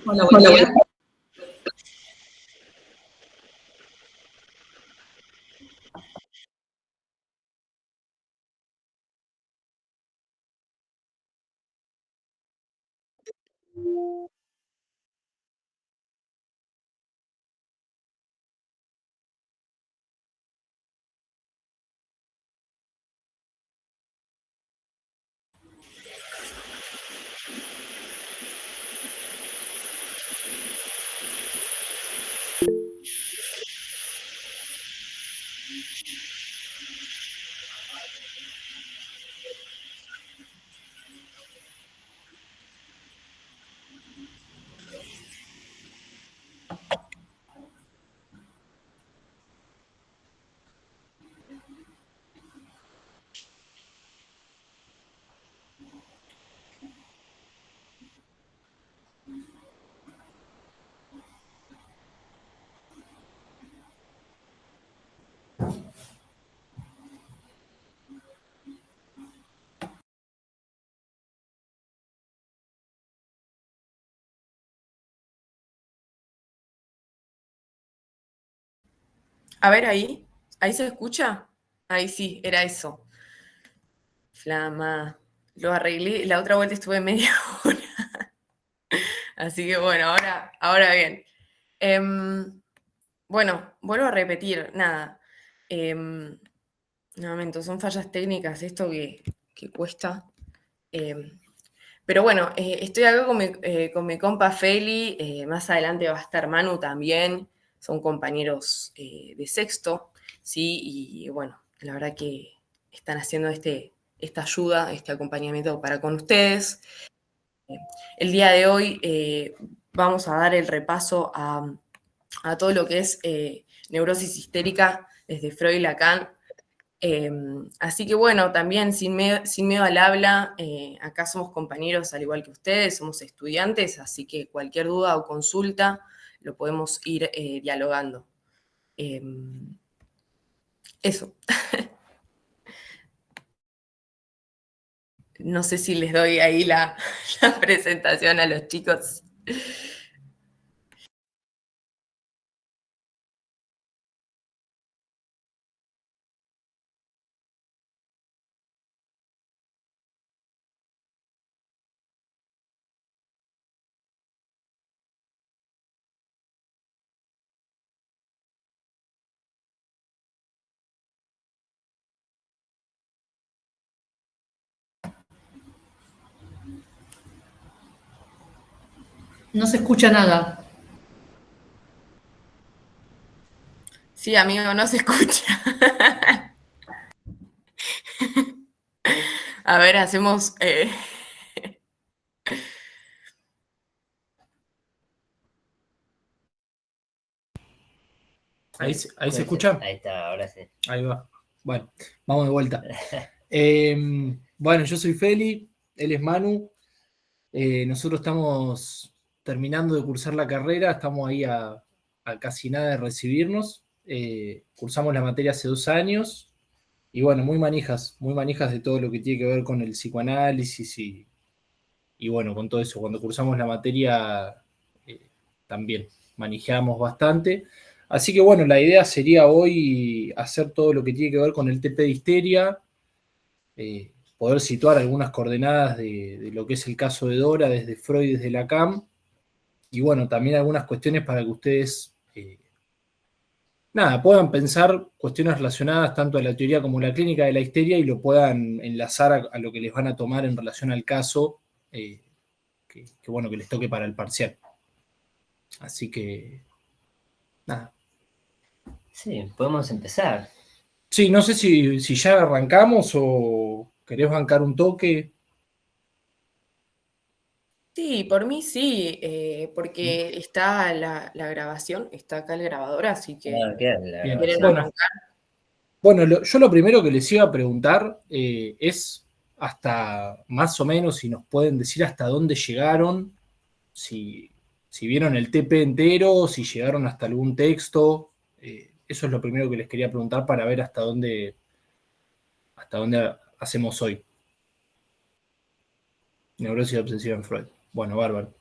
Hola, buen día. A ver ahí se escucha. Ahí sí, era eso. Flama. Lo arreglé, la otra vuelta estuve media hora. Así que bueno, ahora bien. Em, bueno, vuelvo a repetir, nada. Em, Nuevamente, son fallas técnicas, esto que cuesta. Em, pero bueno, estoy acá con mi compa Feli, más adelante va a estar Manu también, son compañeros de sexto, ¿sí? Y bueno, la verdad que están haciendo esta ayuda, este acompañamiento para con ustedes. El día de hoy vamos a dar el repaso a todo lo que es neurosis histérica desde Freud y Lacan. Así que bueno, también sin miedo al habla, acá somos compañeros al igual que ustedes, somos estudiantes, así que cualquier duda o consulta lo podemos ir dialogando. Eh, Eso, no sé si les doy ahí la presentación a los chicos. No se escucha nada. Sí, amigo, no se escucha. A ver, hacemos... Ahí se escucha. Ahí está, ahora sí. Ahí va. Bueno, vamos de vuelta. Bueno, yo soy Feli, él es Manu. Nosotros estamos terminando de cursar la carrera, estamos ahí a casi nada de recibirnos. Cursamos la materia hace 2 años y bueno, muy manijas de todo lo que tiene que ver con el psicoanálisis y bueno, con todo eso. Cuando cursamos la materia también manejamos bastante. Así que bueno, la idea sería hoy hacer todo lo que tiene que ver con el TP de histeria, poder situar algunas coordenadas de lo que es el caso de Dora desde Freud y desde Lacan, y bueno, también algunas cuestiones para que ustedes, nada, puedan pensar cuestiones relacionadas tanto a la teoría como a la clínica de la histeria y lo puedan enlazar a lo que les van a tomar en relación al caso, bueno, que les toque para el parcial. Así que, nada. Sí, podemos empezar. Sí, no sé si ya arrancamos o querés bancar un toque. Sí, por mí sí, porque está la grabación, está acá el grabador, así que Queda la Bien, quieren grabación. arrancar. bueno, yo lo primero que les iba a preguntar es hasta más o menos si nos pueden decir hasta dónde llegaron, si vieron el TP entero, si llegaron hasta algún texto. Eso es lo primero que les quería preguntar para ver hasta dónde hacemos hoy. Neurosis obsesiva en Freud. Bueno, bárbaro.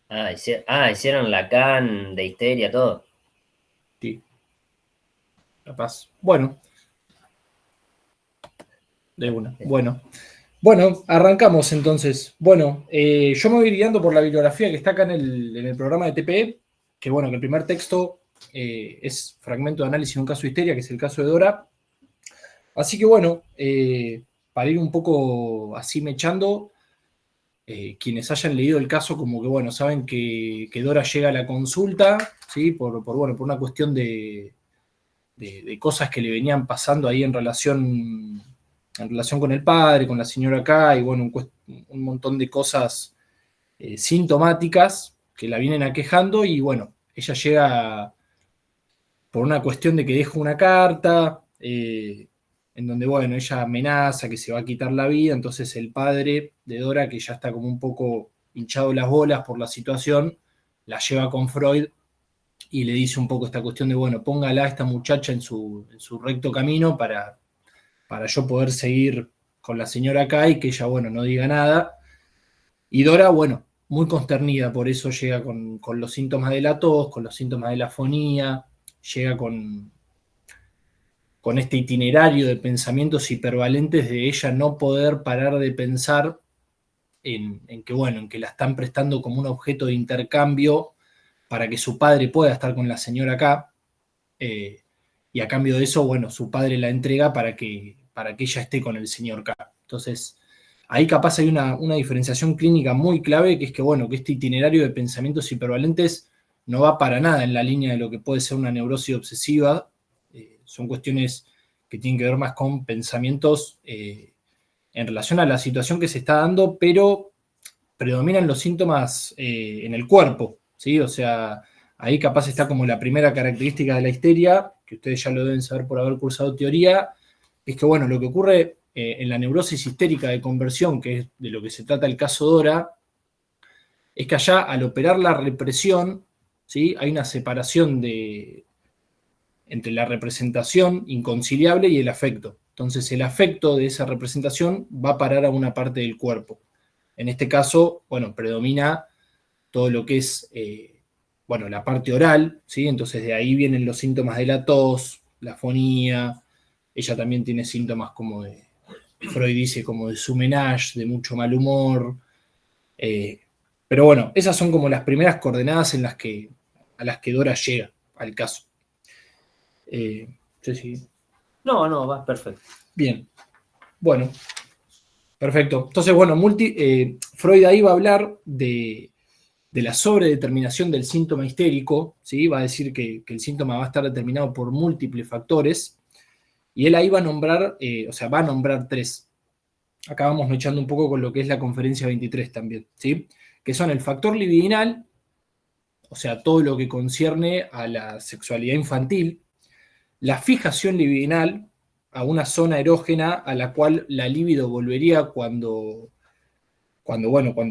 Hicieron Lacan de Histeria, todo. Sí. Capaz. Bueno. De una. Bueno, arrancamos entonces. Bueno, yo me voy guiando por la bibliografía que está acá en el programa de TPE, que bueno, que el primer texto es fragmento de análisis de un caso de histeria, que es el caso de Dora. Así que bueno, para ir un poco así mechando, quienes hayan leído el caso, como que bueno, saben que Dora llega a la consulta, ¿sí? Por una cuestión de cosas que le venían pasando ahí en relación con el padre, con la señora K, y bueno, un montón de cosas sintomáticas que la vienen aquejando, y bueno, ella llega por una cuestión de que deja una carta, en donde, bueno, ella amenaza que se va a quitar la vida, entonces el padre de Dora, que ya está como un poco hinchado las bolas por la situación, la lleva con Freud y le dice un poco esta cuestión de, bueno, póngala a esta muchacha en su recto camino para yo poder seguir con la señora acá y que ella, bueno, no diga nada. Y Dora, bueno, muy consternida, por eso llega con los síntomas de la tos, con los síntomas de la afonía, llega con este itinerario de pensamientos hipervalentes de ella no poder parar de pensar en que, bueno, en que la están prestando como un objeto de intercambio para que su padre pueda estar con la señora acá, y a cambio de eso, bueno, su padre la entrega para que ella esté con el señor K. Entonces, ahí capaz hay una diferenciación clínica muy clave, que es que, bueno, que este itinerario de pensamientos hipervalentes no va para nada en la línea de lo que puede ser una neurosis obsesiva. Son cuestiones que tienen que ver más con pensamientos en relación a la situación que se está dando, pero predominan los síntomas en el cuerpo, ¿sí? O sea, ahí capaz está como la primera característica de la histeria, que ustedes ya lo deben saber por haber cursado teoría, es que, bueno, lo que ocurre en la neurosis histérica de conversión, que es de lo que se trata el caso Dora, es que allá, al operar la represión, ¿sí? Hay una separación entre la representación inconciliable y el afecto. Entonces, el afecto de esa representación va a parar a una parte del cuerpo. En este caso, bueno, predomina todo lo que es, bueno, la parte oral, ¿sí? Entonces de ahí vienen los síntomas de la tos, la afonía. Ella también tiene síntomas como Freud dice, como de sumenage, de mucho mal humor. Pero bueno, esas son como las primeras coordenadas a las que Dora llega al caso. Sí. No, va perfecto. Bien, bueno, perfecto. Entonces, bueno, Freud ahí va a hablar de la sobredeterminación del síntoma histérico, ¿sí? Va a decir que el síntoma va a estar determinado por múltiples factores, y él ahí va a nombrar, va a nombrar 3. Acá vamos echando un poco con lo que es la conferencia 23 también, ¿sí? Que son el factor libidinal, o sea, todo lo que concierne a la sexualidad infantil, la fijación libidinal a una zona erógena a la cual la libido volvería cuando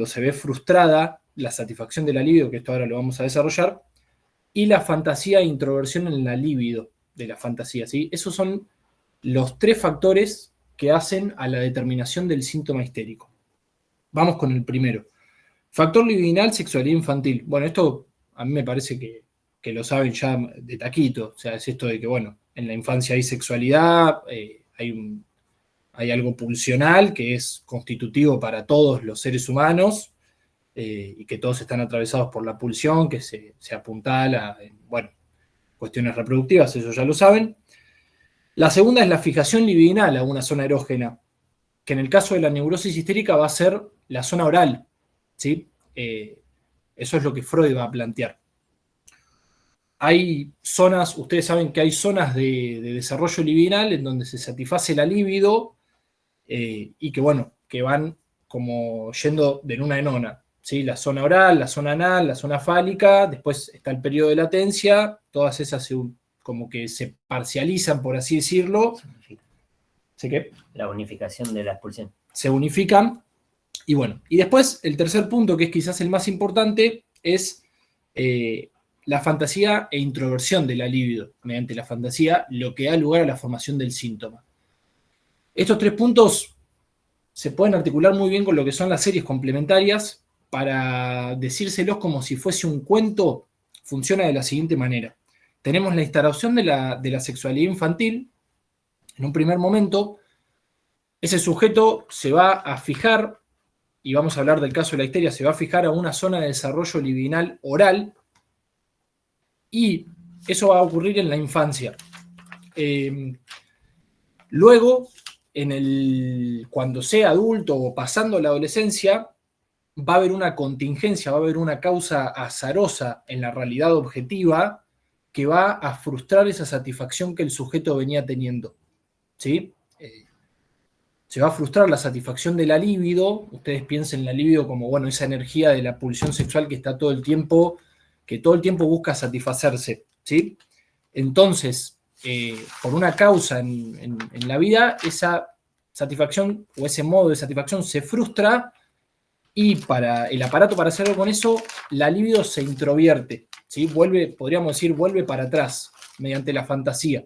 se ve frustrada la satisfacción de la libido, que esto ahora lo vamos a desarrollar, y la fantasía e introversión en la libido de la fantasía, ¿sí? Esos son los 3 factores que hacen a la determinación del síntoma histérico. Vamos con el primero. Factor libidinal, sexualidad infantil. Bueno, esto a mí me parece que lo saben ya de taquito. O sea, es esto de que, bueno, en la infancia hay sexualidad, hay algo pulsional que es constitutivo para todos los seres humanos, y que todos están atravesados por la pulsión, que se apuntala en, bueno, cuestiones reproductivas, eso ya lo saben. La segunda es la fijación libidinal a una zona erógena, que en el caso de la neurosis histérica va a ser la zona oral, ¿sí? Eso es lo que Freud va a plantear. Hay zonas, ustedes saben que hay zonas de desarrollo libidinal en donde se satisface la libido, y que, bueno, que van como yendo de luna en ona, ¿sí? La zona oral, la zona anal, la zona fálica, después está el periodo de latencia, todas esas como que se parcializan, por así decirlo. ¿Sí qué? La unificación de la expulsión. Se unifican, y bueno, y después el tercer punto, que es quizás el más importante, es la fantasía e introversión de la libido mediante la fantasía, lo que da lugar a la formación del síntoma. Estos 3 puntos se pueden articular muy bien con lo que son las series complementarias, para decírselos como si fuese un cuento, funciona de la siguiente manera. Tenemos la instalación de la sexualidad infantil. En un primer momento, ese sujeto se va a fijar, y vamos a hablar del caso de la histeria, se va a fijar a una zona de desarrollo libidinal oral, y eso va a ocurrir en la infancia. Luego, cuando sea adulto o pasando la adolescencia, va a haber una contingencia, va a haber una causa azarosa en la realidad objetiva que va a frustrar esa satisfacción que el sujeto venía teniendo. ¿Sí? Se va a frustrar la satisfacción de la libido. Ustedes piensen en la libido como, bueno, esa energía de la pulsión sexual que está todo el tiempo, que todo el tiempo busca satisfacerse. ¿Sí? Entonces, por una causa en la vida, esa satisfacción o ese modo de satisfacción se frustra, y para el aparato para hacerlo con eso, la libido se introvierte, ¿sí? Podríamos decir, vuelve para atrás mediante la fantasía.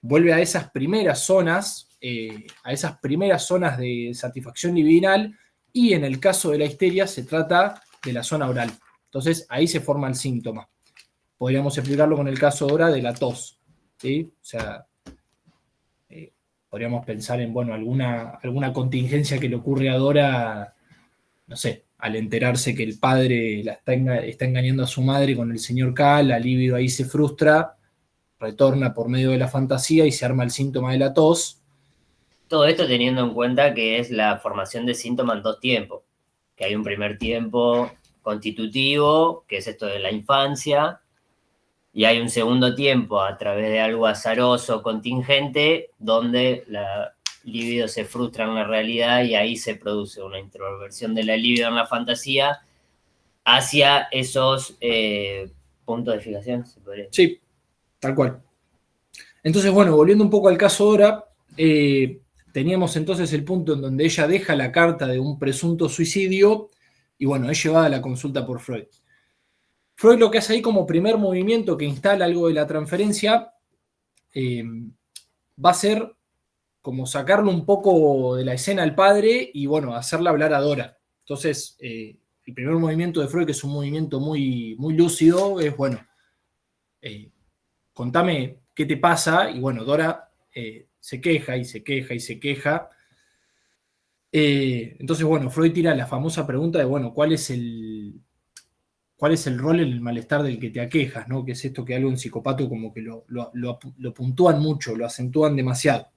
Vuelve a esas primeras zonas, de satisfacción libidinal, y en el caso de la histeria se trata de la zona oral. Entonces ahí se forma el síntoma. Podríamos explicarlo con el caso ahora de la tos, ¿sí? O sea, podríamos pensar en, bueno, alguna contingencia que le ocurre a Dora, no sé, al enterarse que el padre está engañando a su madre con el señor K, la libido ahí se frustra, retorna por medio de la fantasía y se arma el síntoma de la tos. Todo esto teniendo en cuenta que es la formación de síntomas en 2 tiempos, que hay un primer tiempo constitutivo, que es esto de la infancia, y hay un segundo tiempo a través de algo azaroso, contingente, donde la libido se frustra en la realidad y ahí se produce una introversión de la libido en la fantasía hacia esos puntos de fijación, ¿se podría decir? Sí, tal cual. Entonces, bueno, volviendo un poco al caso Dora, teníamos entonces el punto en donde ella deja la carta de un presunto suicidio y, bueno, es llevada a la consulta por Freud. Freud lo que hace ahí como primer movimiento que instala algo de la transferencia va a ser como sacarlo un poco de la escena al padre y, bueno, hacerla hablar a Dora. Entonces, el primer movimiento de Freud, que es un movimiento muy, muy lúcido, es, bueno, contame qué te pasa, y, bueno, Dora se queja y se queja y se queja. Entonces, bueno, Freud tira la famosa pregunta de, bueno, ¿cuál es el rol en el malestar del que te aquejas, ¿no? Que es esto que algo en psicópata como que lo puntúan mucho, lo acentúan demasiado.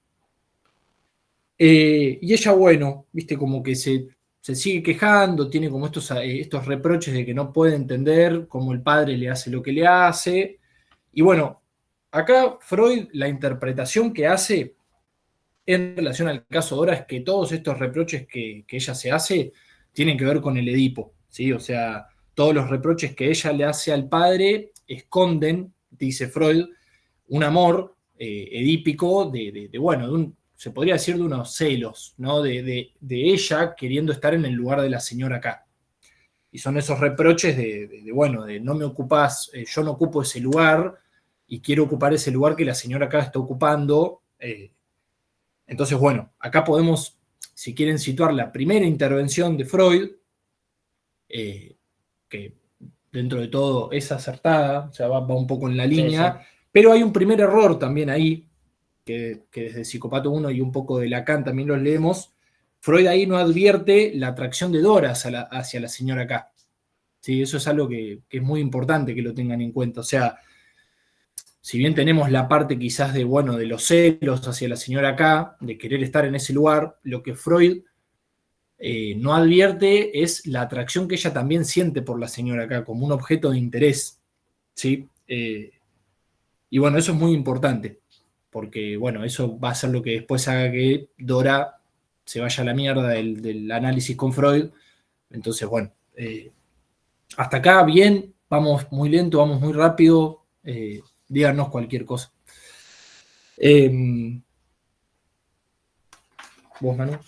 Y ella, bueno, viste, como que se sigue quejando, tiene como estos reproches de que no puede entender cómo el padre le hace lo que le hace. Y, bueno, acá Freud, la interpretación que hace en relación al caso Dora es que todos estos reproches que ella se hace tienen que ver con el Edipo, ¿sí? O sea, todos los reproches que ella le hace al padre esconden, dice Freud, un amor edípico se podría decir de unos celos, ¿no? De ella queriendo estar en el lugar de la señora K. Y son esos reproches de no me ocupás, yo no ocupo ese lugar y quiero ocupar ese lugar que la señora K está ocupando. Entonces, bueno, acá podemos, si quieren, situar la primera intervención de Freud, que dentro de todo es acertada, o sea, va un poco en la línea, sí. Pero hay un primer error también ahí, que desde Psicopato 1 y un poco de Lacan también los leemos. Freud ahí no advierte la atracción de Dora hacia la señora K. ¿Sí? Eso es algo que es muy importante que lo tengan en cuenta. O sea, si bien tenemos la parte quizás de los celos hacia la señora K, de querer estar en ese lugar, lo que Freud no advierte es la atracción que ella también siente por la señora K como un objeto de interés, ¿sí? Y, bueno, eso es muy importante, porque, bueno, eso va a ser lo que después haga que Dora se vaya a la mierda del análisis con Freud. Entonces, bueno, hasta acá bien, vamos muy lento, vamos muy rápido, díganos cualquier cosa. ¿Vos, Manu?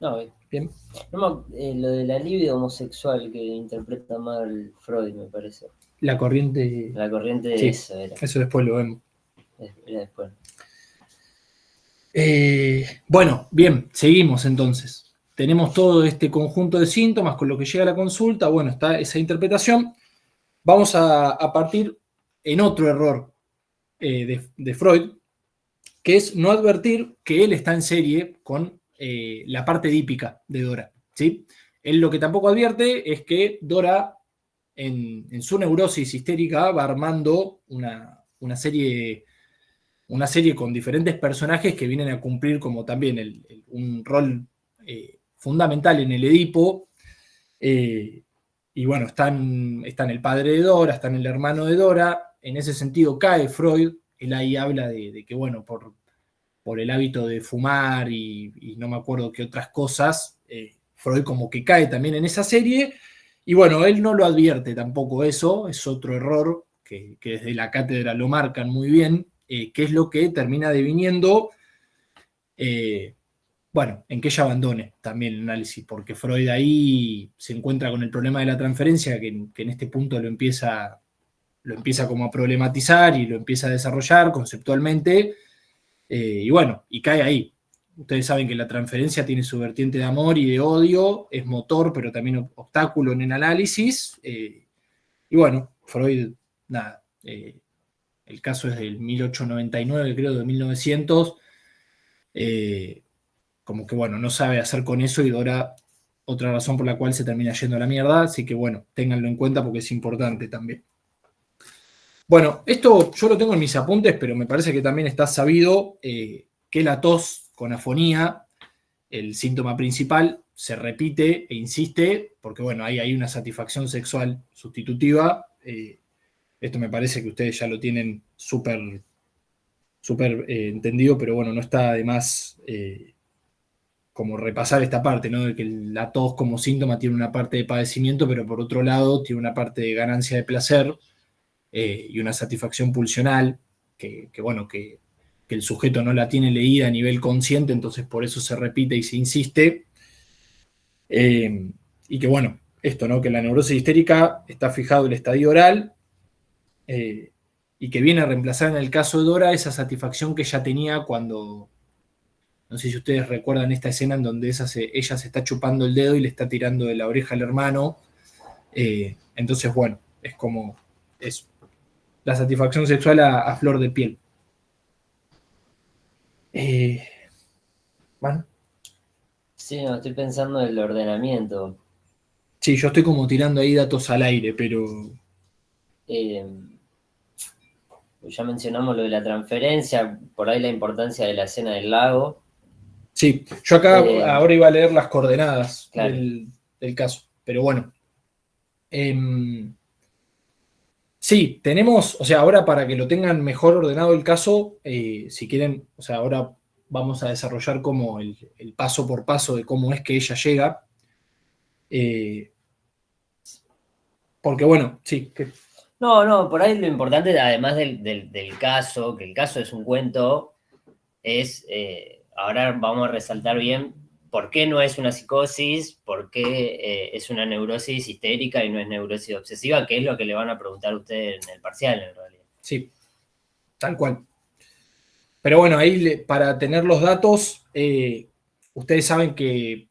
No, bien. No, lo de la libido homosexual que interpreta mal Freud, me parece. La corriente. La corriente de sí, eso era. Eso después lo vemos. Era después. Bueno, bien, seguimos entonces. tenemos todo este conjunto de síntomas con lo que llega a la consulta, bueno, está esa interpretación. Vamos a partir en otro error de Freud, que es no advertir que él está en serie con la parte edípica de Dora, ¿sí? Él lo que tampoco advierte es que Dora, en su neurosis histérica, va armando una serie con diferentes personajes que vienen a cumplir como también un rol fundamental en el Edipo. Y bueno, están el padre de Dora, están el hermano de Dora. En ese sentido cae Freud. Él ahí habla de que, bueno, por el hábito de fumar y no me acuerdo qué otras cosas, Freud como que cae también en esa serie. Y bueno, él no lo advierte tampoco eso, es otro error que desde la cátedra lo marcan muy bien, que es lo que termina deviniendo, bueno, en que ella abandone también el análisis, porque Freud ahí se encuentra con el problema de la transferencia, que en este punto lo empieza como a problematizar y lo empieza a desarrollar conceptualmente, y bueno, y cae ahí. Ustedes saben que la transferencia tiene su vertiente de amor y de odio, es motor, pero también obstáculo en el análisis. Y bueno, Freud, nada, el caso es del 1899, creo, de 1900. Como que bueno, no sabe hacer con eso y Dora, otra razón por la cual se termina yendo a la mierda. Así que bueno, ténganlo en cuenta porque es importante también. Bueno, esto yo lo tengo en mis apuntes, pero me parece que también está sabido que la tos con afonía, el síntoma principal, se repite e insiste, porque bueno, ahí hay una satisfacción sexual sustitutiva. Esto me parece que ustedes ya lo tienen súper entendido, pero bueno, no está de más como repasar esta parte, ¿no? De que la tos como síntoma tiene una parte de padecimiento, pero por otro lado tiene una parte de ganancia de placer y una satisfacción pulsional, que bueno, que el sujeto no la tiene leída a nivel consciente, entonces por eso se repite y se insiste. Y que bueno, esto, ¿no? Que la neurosis histérica está fijado el estadio oral y que viene a reemplazar en el caso de Dora esa satisfacción que ella tenía cuando, no sé si ustedes recuerdan esta escena en donde ella se está chupando el dedo y le está tirando de la oreja al hermano. Entonces, bueno, es como eso, la satisfacción sexual a flor de piel. Bueno. Sí, no, estoy pensando en el ordenamiento. Sí, yo estoy como tirando ahí datos al aire, pero... ya mencionamos lo de la transferencia, por ahí la importancia de la escena del lago. Sí, yo acá ahora iba a leer las coordenadas claro. del caso, pero bueno. Sí, tenemos, o sea, ahora para que lo tengan mejor ordenado el caso, si quieren, o sea, ahora vamos a desarrollar como el paso por paso de cómo es que ella llega. Porque bueno, sí. No, por ahí lo importante, además del caso, que el caso es un cuento, es, ahora vamos a resaltar bien por qué no es una psicosis, por qué es una neurosis histérica y no es neurosis obsesiva, que es lo que le van a preguntar a ustedes en el parcial, en realidad. Sí, tal cual. Pero bueno, ahí para tener los datos, ustedes saben que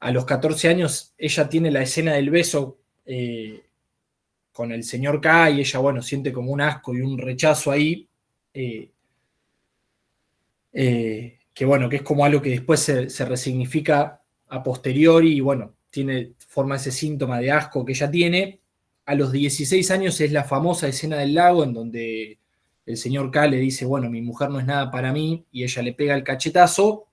a los 14 años ella tiene la escena del beso con el señor K y ella, bueno, siente como un asco y un rechazo ahí. Que bueno, que es como algo que después se resignifica a posteriori y bueno, forma ese síntoma de asco que ella tiene. A los 16 años es la famosa escena del lago en donde el señor K le dice, bueno, mi mujer no es nada para mí, y ella le pega el cachetazo.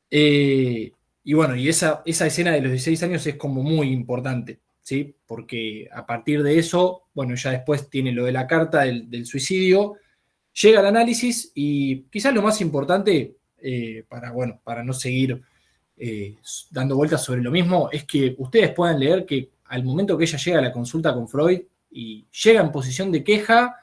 Y bueno, y esa escena de los 16 años es como muy importante, ¿sí? Porque a partir de eso, bueno, ya después tiene lo de la carta del suicidio. Llega al análisis y quizás lo más importante, para no seguir dando vueltas sobre lo mismo, es que ustedes puedan leer que al momento que ella llega a la consulta con Freud y llega en posición de queja,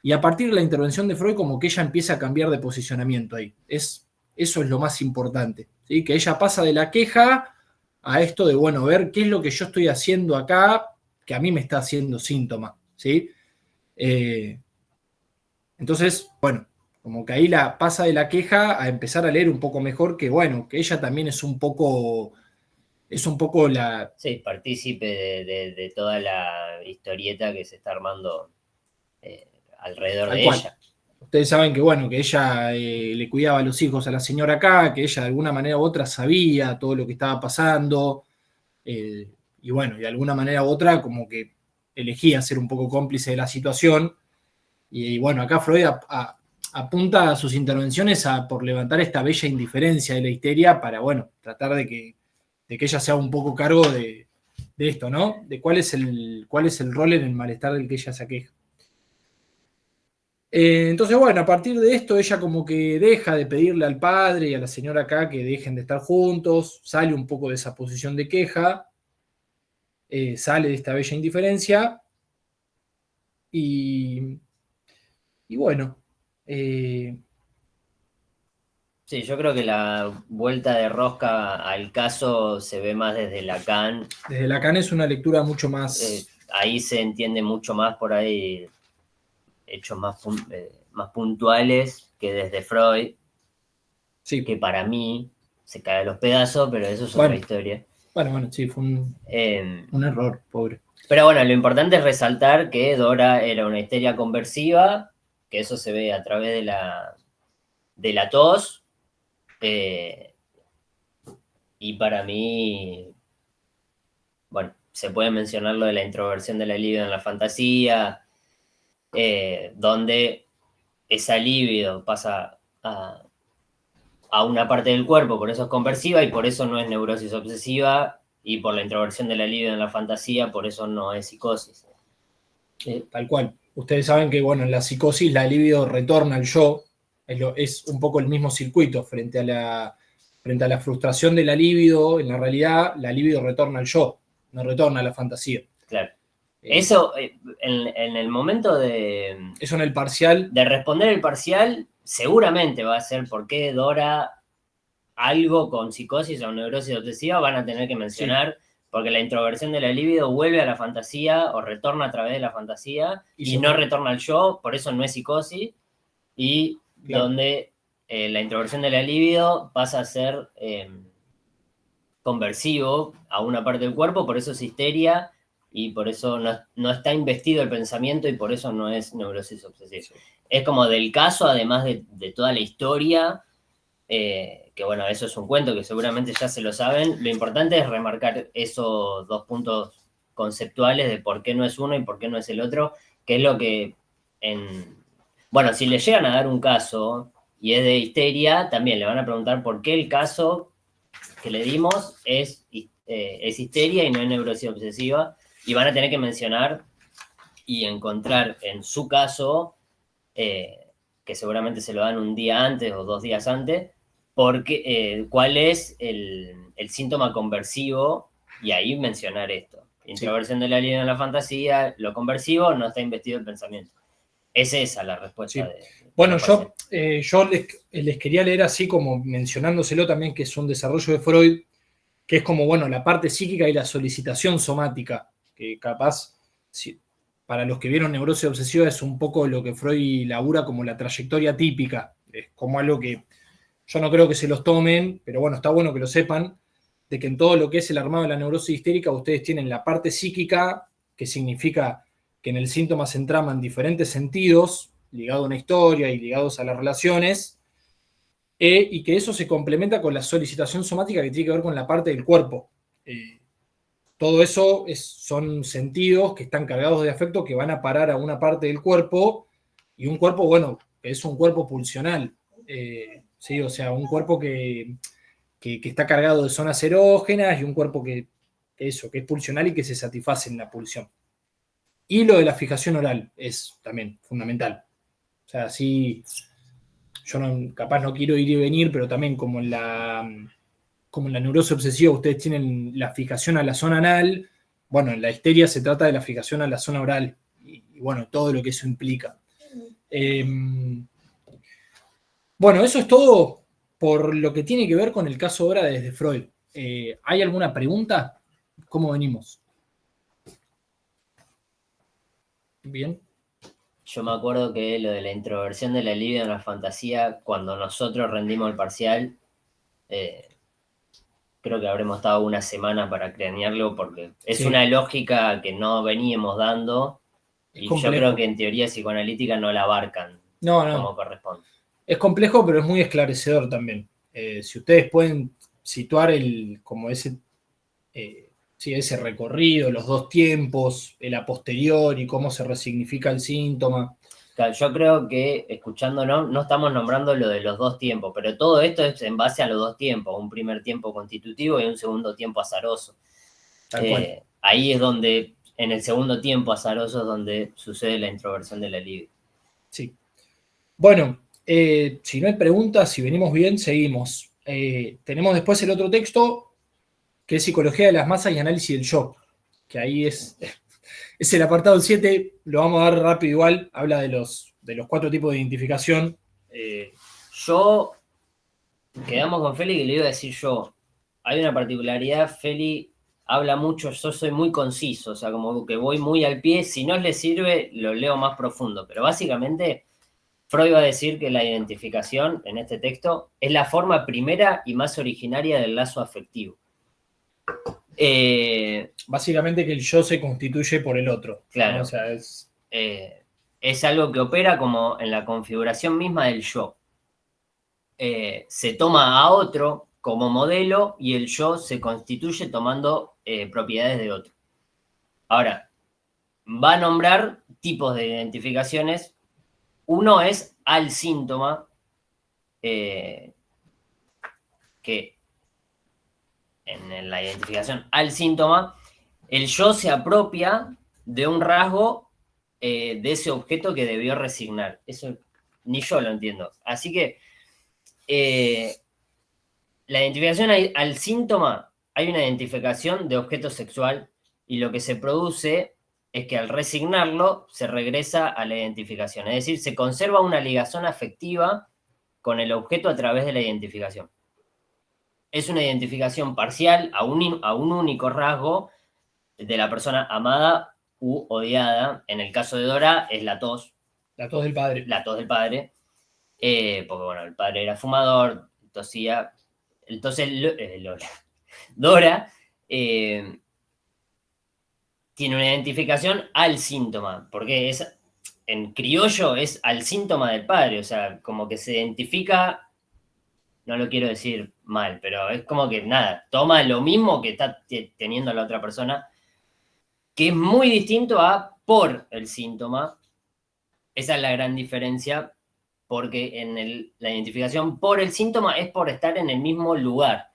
y a partir de la intervención de Freud como que ella empieza a cambiar de posicionamiento ahí. Eso es lo más importante, ¿sí? Que ella pasa de la queja a esto de, bueno, ver qué es lo que yo estoy haciendo acá que a mí me está haciendo síntoma, ¿sí? Entonces, bueno, Como que ahí pasa de la queja a empezar a leer un poco mejor, que bueno, que ella también es un poco la... Sí, partícipe de toda la historieta que se está armando alrededor Tal de cual. ella. Ustedes saben que bueno, que ella le cuidaba a los hijos a la señora acá, que ella de alguna manera u otra sabía todo lo que estaba pasando, y bueno, de alguna manera u otra como que elegía ser un poco cómplice de la situación. Y bueno, acá Freud apunta a sus intervenciones por levantar esta bella indiferencia de la histeria para, bueno, tratar de que ella se haga un poco cargo de esto, ¿no? De cuál es el rol en el malestar del que ella se aqueja. Entonces, bueno, a partir de esto, ella como que deja de pedirle al padre y a la señora acá que dejen de estar juntos, sale un poco de esa posición de queja, sale de esta bella indiferencia y, y bueno, Sí, yo creo que la vuelta de rosca al caso se ve más desde Lacan. desde Lacan es una lectura mucho más... Ahí se entiende mucho más por ahí hechos más puntuales que desde Freud, Sí, que para mí se cae a los pedazos, pero eso es otra bueno, historia. bueno, sí, fue un error, pobre. Pero bueno, lo importante es resaltar que Dora era una histeria conversiva, que eso se ve a través de la tos, y para mí, bueno, se puede mencionar lo de la introversión de la libido en la fantasía, donde esa libido pasa a una parte del cuerpo, por eso es conversiva y por eso no es neurosis obsesiva, y por la introversión de la libido en la fantasía, por eso no es psicosis. Tal cual. Ustedes saben que, bueno, en la psicosis la libido retorna al yo, es un poco el mismo circuito frente a la frustración de la libido. En la realidad, la libido retorna al yo, no retorna a la fantasía. Claro. Eso, en el momento de... Eso en el parcial. De responder el parcial, seguramente va a ser por qué Dora algo con psicosis o neurosis obsesiva van a tener que mencionar, sí, porque la introversión de la libido vuelve a la fantasía o retorna a través de la fantasía y no retorna al yo, por eso no es psicosis, y claro, donde la introversión de la libido pasa a ser conversivo a una parte del cuerpo, por eso es histeria y por eso no está investido el pensamiento y por eso no es neurosis obsesiva. Sí. Es como del caso, además de toda la historia, que bueno, eso es un cuento que seguramente ya se lo saben. Lo importante es remarcar esos dos puntos conceptuales de por qué no es uno y por qué no es el otro, que es lo que bueno, si le llegan a dar un caso y es de histeria, también le van a preguntar por qué el caso que le dimos es histeria y no es neurosis obsesiva, y van a tener que mencionar y encontrar en su caso, que seguramente se lo dan un día antes o 2 días antes, porque, cuál es el síntoma conversivo, y ahí mencionar esto. Introversión de la línea en la fantasía, lo conversivo no está investido el pensamiento. Es esa la respuesta. Sí. Bueno, yo les quería leer así como mencionándoselo también, que es un desarrollo de Freud, que es como, bueno, la parte psíquica y la solicitación somática, que capaz, para los que vieron neurosis obsesiva, es un poco lo que Freud labura como la trayectoria típica. Es como algo que yo no creo que se los tomen, pero bueno, está bueno que lo sepan, de que en todo lo que es el armado de la neurosis histérica, ustedes tienen la parte psíquica, que significa que en el síntoma se entraman diferentes sentidos, ligados a una historia y ligados a las relaciones, y que eso se complementa con la solicitación somática que tiene que ver con la parte del cuerpo. Todo eso son sentidos que están cargados de afecto que van a parar a una parte del cuerpo, y un cuerpo, bueno, es un cuerpo pulsional, ¿sí? O sea, un cuerpo que está cargado de zonas erógenas y un cuerpo que es pulsional y que se satisface en la pulsión. Y lo de la fijación oral es también fundamental. O sea, sí, yo capaz no quiero ir y venir, pero también como en la neurosis obsesiva ustedes tienen la fijación a la zona anal, bueno, en la histeria se trata de la fijación a la zona oral y bueno, todo lo que eso implica. Bueno, eso es todo por lo que tiene que ver con el caso Dora desde Freud. ¿Hay alguna pregunta? ¿Cómo venimos? Bien. Yo me acuerdo que lo de la introversión de la libido en la fantasía, cuando nosotros rendimos el parcial, creo que habremos estado una semana para cranearlo porque es Sí. una lógica que no veníamos dando Es y yo complejo. creo que en teoría psicoanalítica no la abarcan No. como corresponde. Es complejo, pero es muy esclarecedor también. Si ustedes pueden situar como ese recorrido, los dos tiempos, el a posteriori, cómo se resignifica el síntoma. Claro, yo creo que escuchándonos no estamos nombrando lo de los dos tiempos, pero todo esto es en base a los dos tiempos, un primer tiempo constitutivo y un segundo tiempo azaroso. Tal cual. Ahí es donde, en el segundo tiempo azaroso, es donde sucede la introversión de la libido. Sí. Bueno, si no hay preguntas, si venimos bien, seguimos. Tenemos después el otro texto, que es Psicología de las Masas y Análisis del Yo, que ahí es el apartado 7, lo vamos a dar rápido igual, habla de los 4 tipos de identificación. Yo, quedamos con Feli que le iba a decir yo, hay una particularidad, Feli habla mucho, yo soy muy conciso, o sea, como que voy muy al pie, si no le sirve, lo leo más profundo, pero básicamente Freud va a decir que la identificación en este texto es la forma primera y más originaria del lazo afectivo. Básicamente que el yo se constituye por el otro. Claro. ¿no? O sea, es algo que opera como en la configuración misma del yo. Se toma a otro como modelo y el yo se constituye tomando propiedades de otro. Ahora, va a nombrar tipos de identificaciones. Uno es al síntoma, que en la identificación al síntoma, el yo se apropia de un rasgo de ese objeto que debió resignar. Eso ni yo lo entiendo. Así que la identificación al síntoma, hay una identificación de objeto sexual y lo que se produce es que al resignarlo se regresa a la identificación. Es decir, se conserva una ligación afectiva con el objeto a través de la identificación. Es una identificación parcial a un único rasgo de la persona amada u odiada. En el caso de Dora es la tos. La tos del padre. La tos del padre. Porque, bueno, el padre era fumador, tosía. Entonces, Dora tiene una identificación al síntoma, porque en criollo es al síntoma del padre, o sea, como que se identifica, no lo quiero decir mal, pero es como que nada, toma lo mismo que está teniendo la otra persona, que es muy distinto a por el síntoma. Esa es la gran diferencia, porque en la identificación por el síntoma es por estar en el mismo lugar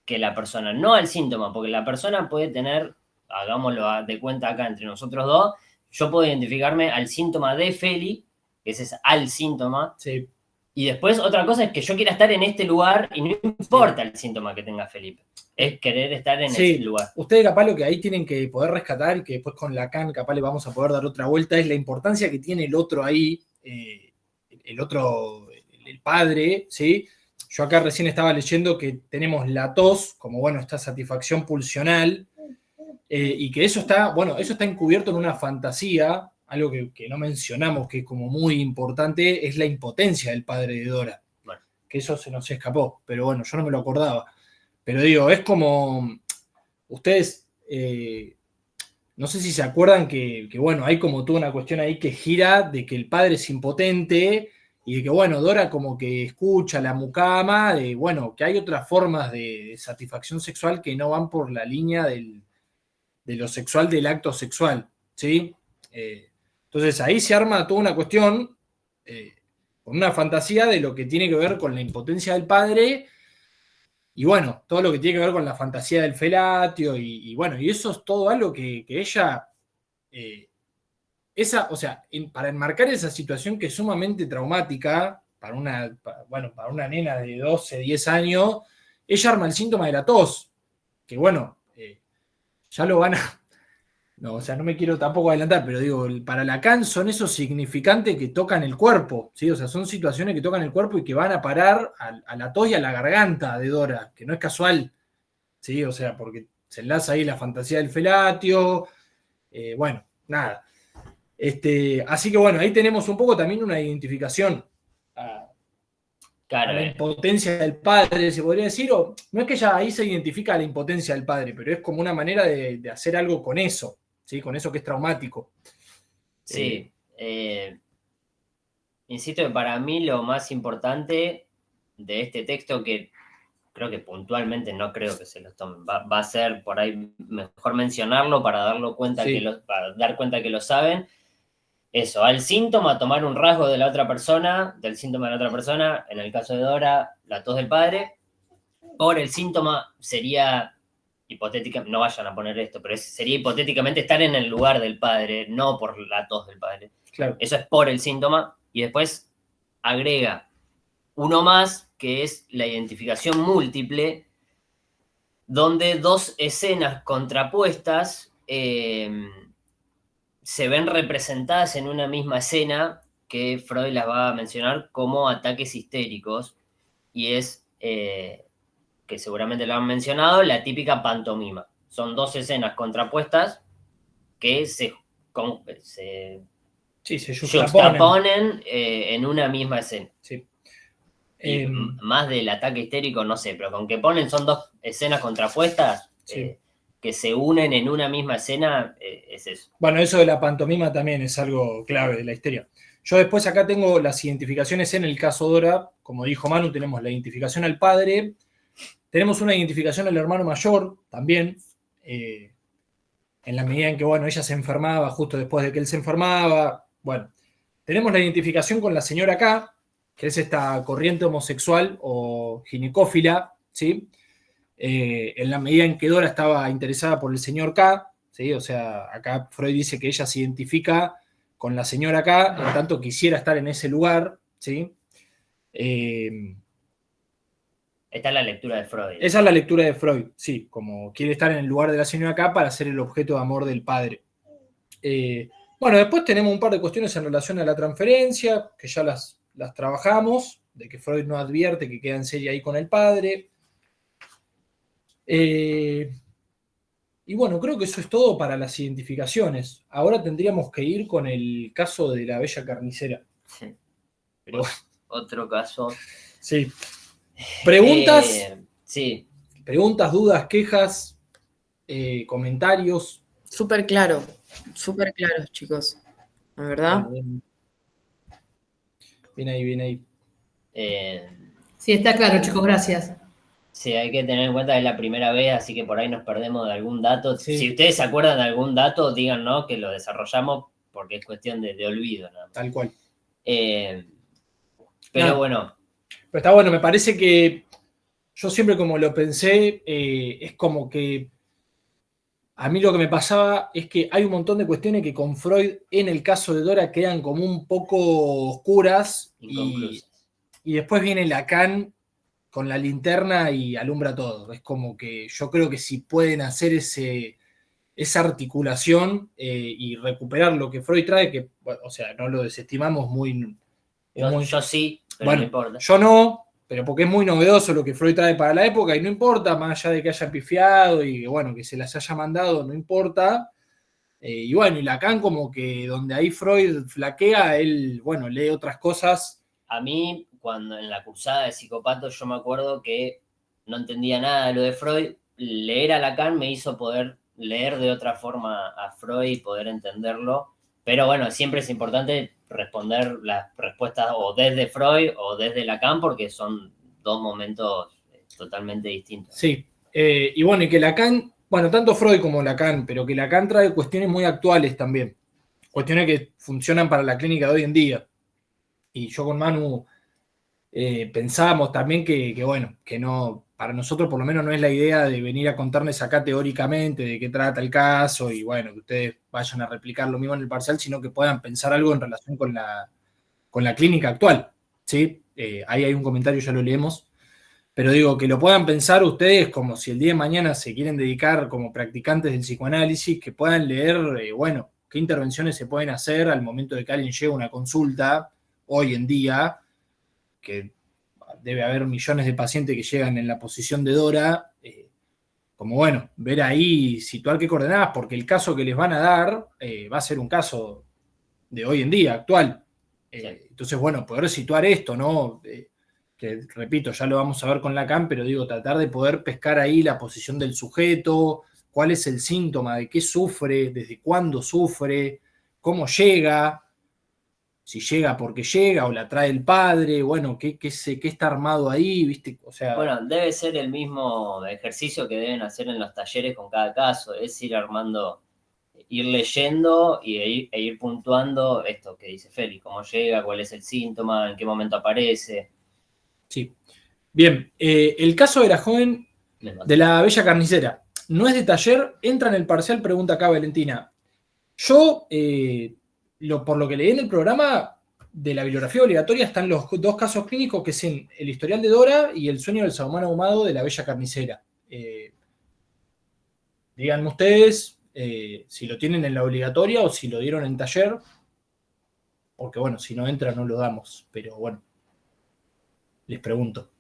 que la persona, no al síntoma, porque la persona puede tener, hagámoslo de cuenta acá entre nosotros dos, yo puedo identificarme al síntoma de Feli, que ese es al síntoma, sí. Y después otra cosa es que yo quiera estar en este lugar y no importa el síntoma que tenga Felipe, es querer estar en ese lugar. Ustedes capaz lo que ahí tienen que poder rescatar y que después con Lacan capaz le vamos a poder dar otra vuelta es la importancia que tiene el otro ahí, el otro, el padre, ¿sí? Yo acá recién estaba leyendo que tenemos la tos como, bueno, esta satisfacción pulsional y que eso está encubierto en una fantasía, algo que no mencionamos, que es como muy importante, es la impotencia del padre de Dora. Bueno, que eso se nos escapó, pero bueno, yo no me lo acordaba. Pero digo, es como, ustedes, no sé si se acuerdan que, bueno, hay como toda una cuestión ahí que gira de que el padre es impotente y de que, bueno, Dora como que escucha la mucama, de, bueno, que hay otras formas de satisfacción sexual que no van por la línea de lo sexual, del acto sexual, ¿sí? Entonces ahí se arma toda una cuestión con una fantasía de lo que tiene que ver con la impotencia del padre y bueno, todo lo que tiene que ver con la fantasía del felatio y bueno, y eso es todo algo que ella, para enmarcar esa situación que es sumamente traumática para una nena de 12, 10 años, ella arma el síntoma de la tos, que bueno, ya lo van a... No, o sea, no me quiero tampoco adelantar, pero digo, para Lacan son esos significantes que tocan el cuerpo, ¿sí? O sea, son situaciones que tocan el cuerpo y que van a parar a la tos y a la garganta de Dora, que no es casual, ¿sí? O sea, porque se enlaza ahí la fantasía del felatio, bueno, nada. Así que bueno, ahí tenemos un poco también una identificación a Claro, la impotencia del padre, se podría decir, o no es que ya ahí se identifica la impotencia del padre, pero es como una manera de hacer algo con eso, ¿sí? Con eso que es traumático. sí. Insisto que para mí lo más importante de este texto, que creo que puntualmente no creo que se los tomen, va a ser por ahí mejor mencionarlo para Sí. para dar cuenta que lo saben. Eso, al síntoma, tomar un rasgo de la otra persona, del síntoma de la otra persona, en el caso de Dora, la tos del padre. Por el síntoma sería hipotéticamente, no vayan a poner esto, pero sería hipotéticamente estar en el lugar del padre, no por la tos del padre. Claro. Eso es por el síntoma. Y después agrega uno más, que es la identificación múltiple, donde dos escenas contrapuestas se ven representadas en una misma escena, que Freud las va a mencionar como ataques histéricos, y es, que seguramente lo han mencionado, la típica pantomima. Son dos escenas contrapuestas que se Sí, se juxtaponen en una misma escena. Sí. Y más del ataque histérico, no sé, pero con que ponen son dos escenas contrapuestas, Sí. que se unen en una misma escena, es eso. Bueno, eso de la pantomima también es algo clave de la histeria. Yo después acá tengo las identificaciones en el caso Dora, como dijo Manu, tenemos la identificación al padre, tenemos una identificación al hermano mayor también, en la medida en que, bueno, ella se enfermaba justo después de que él se enfermaba. Bueno, tenemos la identificación con la señora K, que es esta corriente homosexual o ginecófila, ¿sí? En la medida en que Dora estaba interesada por el señor K, ¿sí? O sea, acá Freud dice que ella se identifica con la señora K, en tanto quisiera estar en ese lugar, ¿sí? Esta es la lectura de Freud. Esa es la lectura de Freud, sí, como quiere estar en el lugar de la señora K para ser el objeto de amor del padre. Bueno, después tenemos un par de cuestiones en relación a la transferencia, que ya las trabajamos, de que Freud no advierte que queda en serie ahí con el padre. Y bueno, creo que eso es todo para las identificaciones. Ahora tendríamos que ir con el caso de la bella carnicera. Sí. Pero, otro caso. Sí. ¿Preguntas? Sí. ¿Preguntas, dudas, quejas, comentarios? Súper claros, chicos. ¿La verdad? Bien ahí, bien ahí. Sí, está claro, chicos, gracias. Sí, hay que tener en cuenta que es la primera vez, así que por ahí nos perdemos de algún dato. Sí. Si ustedes se acuerdan de algún dato, díganos que lo desarrollamos, porque es cuestión de olvido, ¿no? Tal cual. Pero No, bueno. Pero está bueno, me parece que yo siempre como lo pensé, es como que a mí lo que me pasaba es que hay un montón de cuestiones que con Freud, en el caso de Dora, quedan como un poco oscuras y después viene Lacan con la linterna y alumbra todo. Es como que yo creo que si pueden hacer esa articulación y recuperar lo que Freud trae, que, bueno, o sea, no lo desestimamos muy... Yo sí, pero bueno, no importa. Yo no, pero porque es muy novedoso lo que Freud trae para la época y no importa, más allá de que haya pifiado y bueno, que se las haya mandado, no importa. Y bueno, y Lacan como que donde ahí Freud flaquea, él, bueno, lee otras cosas. A mí, cuando en la cursada de psicopato, yo me acuerdo que no entendía nada de lo de Freud. Leer a Lacan me hizo poder leer de otra forma a Freud y poder entenderlo. Pero bueno, siempre es importante responder las respuestas o desde Freud o desde Lacan, porque son dos momentos totalmente distintos. Sí, y bueno, y que Lacan, bueno, tanto Freud como Lacan, pero que Lacan trae cuestiones muy actuales también, cuestiones que funcionan para la clínica de hoy en día. Y yo con Manu pensábamos también que bueno, que no, para nosotros por lo menos no es la idea de venir a contarles acá teóricamente de qué trata el caso y bueno, que ustedes vayan a replicar lo mismo en el parcial, sino que puedan pensar algo en relación con la clínica actual, ¿sí? Ahí hay un comentario, ya lo leemos, pero digo, que lo puedan pensar ustedes como si el día de mañana se quieren dedicar como practicantes del psicoanálisis, que puedan leer, bueno, qué intervenciones se pueden hacer al momento de que alguien llegue a una consulta hoy en día, que debe haber millones de pacientes que llegan en la posición de Dora, como bueno, ver ahí, situar qué coordenadas, porque el caso que les van a dar va a ser un caso de hoy en día, actual. Sí. Entonces, bueno, poder situar esto, ¿no? Que repito, ya lo vamos a ver con Lacan, pero digo, tratar de poder pescar ahí la posición del sujeto, cuál es el síntoma, de qué sufre, desde cuándo sufre, cómo llega, si llega porque llega o la trae el padre, bueno, qué está armado ahí, ¿viste? O sea, Bueno, debe ser el mismo ejercicio que deben hacer en los talleres con cada caso, es ir armando, ir leyendo e ir puntuando esto que dice Feli, cómo llega, cuál es el síntoma, en qué momento aparece. sí. Bien, el caso de la joven de la Bella Carnicera. No es de taller, entra en el parcial, pregunta acá Valentina. Yo, por lo que leí en el programa de la bibliografía obligatoria, están los dos casos clínicos, que son el historial de Dora y el sueño del salmón ahumado de la Bella Carnicera. Díganme ustedes si lo tienen en la obligatoria o si lo dieron en taller, porque bueno, si no entra no lo damos, pero bueno, les pregunto.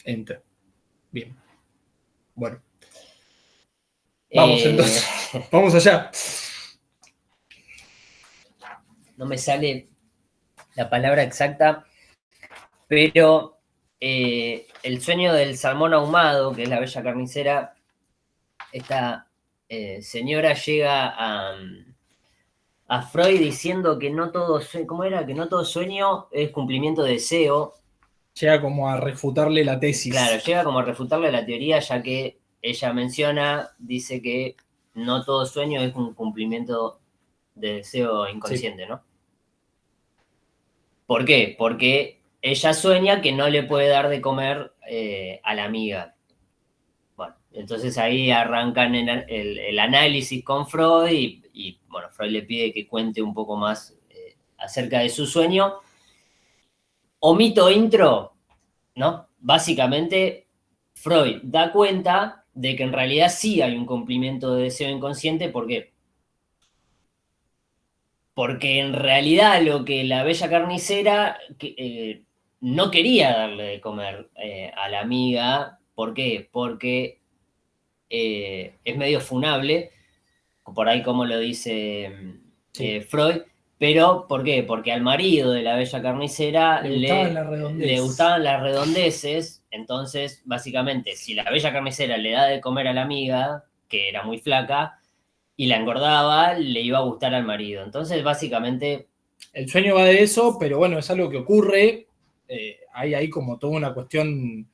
Entra. Bien. Bueno. Vamos entonces. Vamos allá. No me sale la palabra exacta, pero el sueño del salmón ahumado, que es la Bella Carnicera, esta señora llega a Freud diciendo que no todo sueño, ¿cómo era? Que no todo sueño es cumplimiento de deseo. Llega como a refutarle la tesis. Claro, llega como a refutarle la teoría, ya que ella dice que no todo sueño es un cumplimiento de deseo inconsciente, sí. ¿No? ¿Por qué? Porque ella sueña que no le puede dar de comer a la amiga. Bueno, entonces ahí arrancan el análisis con Freud y bueno, Freud le pide que cuente un poco más acerca de su sueño. Omito intro, ¿no? Básicamente, Freud da cuenta de que en realidad sí hay un cumplimiento de deseo inconsciente. ¿Por qué? Porque en realidad lo que la Bella Carnicera no quería darle de comer a la amiga. ¿Por qué? Porque es medio funable, por ahí como lo dice Freud, pero ¿por qué? Porque al marido de la Bella Carnicera le gustaban las redondeces, entonces básicamente si la Bella Carnicera le da de comer a la amiga, que era muy flaca, y la engordaba, le iba a gustar al marido. Entonces, básicamente... El sueño va de eso, pero bueno, es algo que ocurre. Hay ahí como toda una cuestión...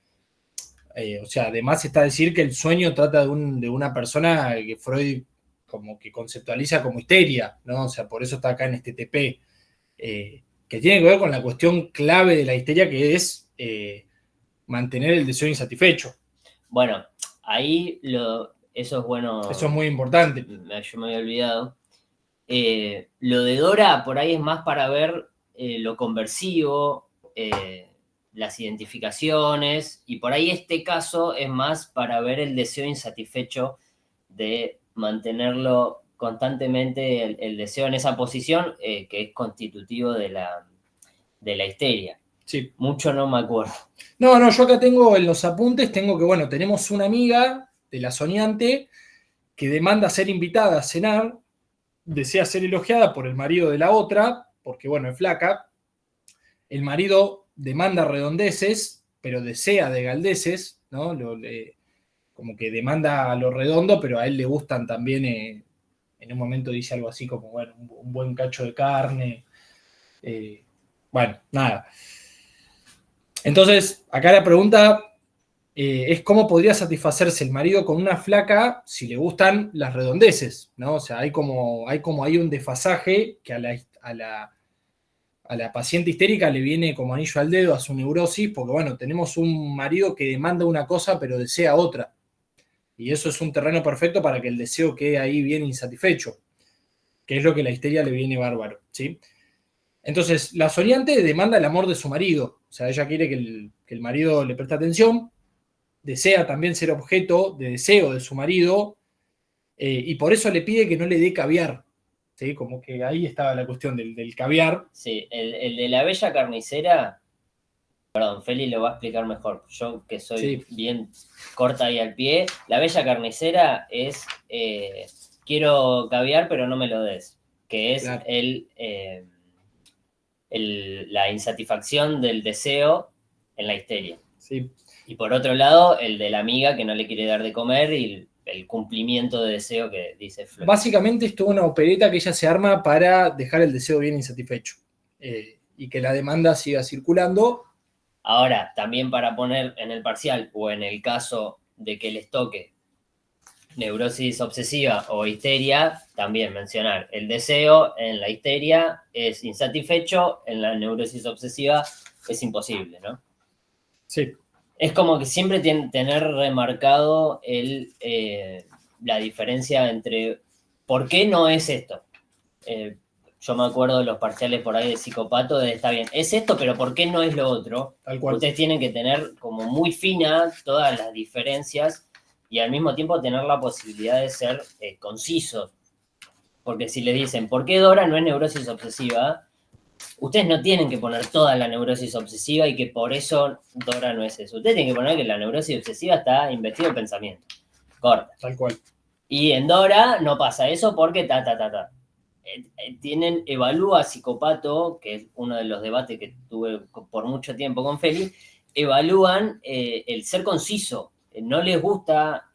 o sea, además está decir que el sueño trata de una persona que Freud como que conceptualiza como histeria, ¿no? O sea, por eso está acá en este TP. Que tiene que ver con la cuestión clave de la histeria, que es mantener el deseo insatisfecho. Bueno, ahí eso es bueno. Eso es muy importante. Yo me había olvidado. Lo de Dora por ahí es más para ver lo conversivo, las identificaciones, y por ahí este caso es más para ver el deseo insatisfecho de mantenerlo constantemente, el deseo en esa posición, que es constitutivo de la histeria. Sí. Mucho no me acuerdo. No, yo acá tengo en los apuntes, bueno, tenemos una amiga de la soñante que demanda ser invitada a cenar, desea ser elogiada por el marido de la otra, porque bueno, es flaca. El marido demanda redondeces, pero desea de galdeces, ¿no? Como que demanda a lo redondo, pero a él le gustan también, en un momento dice algo así como, bueno, un buen cacho de carne. Bueno, nada. Entonces, acá la pregunta es cómo podría satisfacerse el marido con una flaca si le gustan las redondeces, ¿no? O sea, hay como un desfasaje que a la paciente histérica le viene como anillo al dedo a su neurosis, porque bueno, tenemos un marido que demanda una cosa pero desea otra. Y eso es un terreno perfecto para que el deseo quede ahí bien insatisfecho, que es lo que la histeria le viene bárbaro, ¿sí? Entonces, la soñante demanda el amor de su marido. O sea, ella quiere que el marido le preste atención, desea también ser objeto de deseo de su marido, y por eso le pide que no le dé caviar. ¿Sí? Como que ahí estaba la cuestión del caviar. Sí, el de la Bella Carnicera, perdón, Feli lo va a explicar mejor. Yo que soy bien corta ahí al pie, la Bella Carnicera es quiero caviar, pero no me lo des, que es Claro. la insatisfacción del deseo en la histeria. Sí. Y por otro lado, el de la amiga que no le quiere dar de comer y el cumplimiento de deseo que dice Flor. Básicamente es toda una opereta que ella se arma para dejar el deseo bien insatisfecho y que la demanda siga circulando. Ahora, también para poner en el parcial o en el caso de que les toque neurosis obsesiva o histeria, también mencionar el deseo en la histeria es insatisfecho, en la neurosis obsesiva es imposible, ¿no? Sí. Es como que siempre tener remarcado la diferencia entre por qué no es esto. Yo me acuerdo de los parciales por ahí de psicopato, está bien, es esto, pero ¿por qué no es lo otro? Tal cual. Ustedes tienen que tener como muy fina todas las diferencias y al mismo tiempo tener la posibilidad de ser concisos. Porque si le dicen, ¿por qué Dora no es neurosis obsesiva? Ustedes no tienen que poner toda la neurosis obsesiva y que por eso Dora no es eso. Ustedes tienen que poner que la neurosis obsesiva está investido el pensamiento. Corta. Tal cual. Y en Dora no pasa eso porque evalúa psicopato, que es uno de los debates que tuve por mucho tiempo con Feli, evalúan el ser conciso. No les gusta,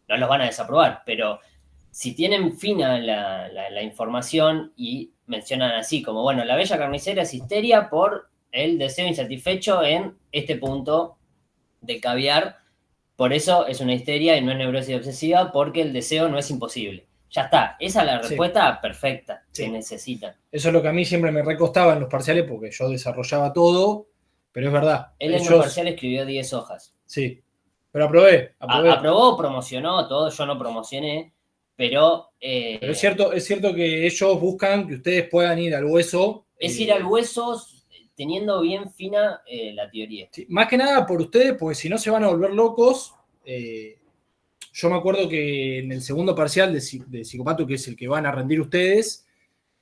no los van a desaprobar, pero si tienen fina la información y mencionan así, como, bueno, la bella carnicera es histeria por el deseo insatisfecho en este punto del caviar, por eso es una histeria y no es neurosis obsesiva, porque el deseo no es imposible. Ya está, esa es la respuesta perfecta que necesitan. Eso es lo que a mí siempre me recostaba en los parciales porque yo desarrollaba todo, pero es verdad. Él en el parcial escribió 10 hojas. Sí, pero aprobé. Aprobó, promocionó todo, yo no promocioné, pero... pero es cierto que ellos buscan que ustedes puedan ir al hueso. Es ir al hueso teniendo bien fina la teoría. Sí, más que nada por ustedes, porque si no se van a volver locos. Yo me acuerdo que en el segundo parcial de psicopato, que es el que van a rendir ustedes,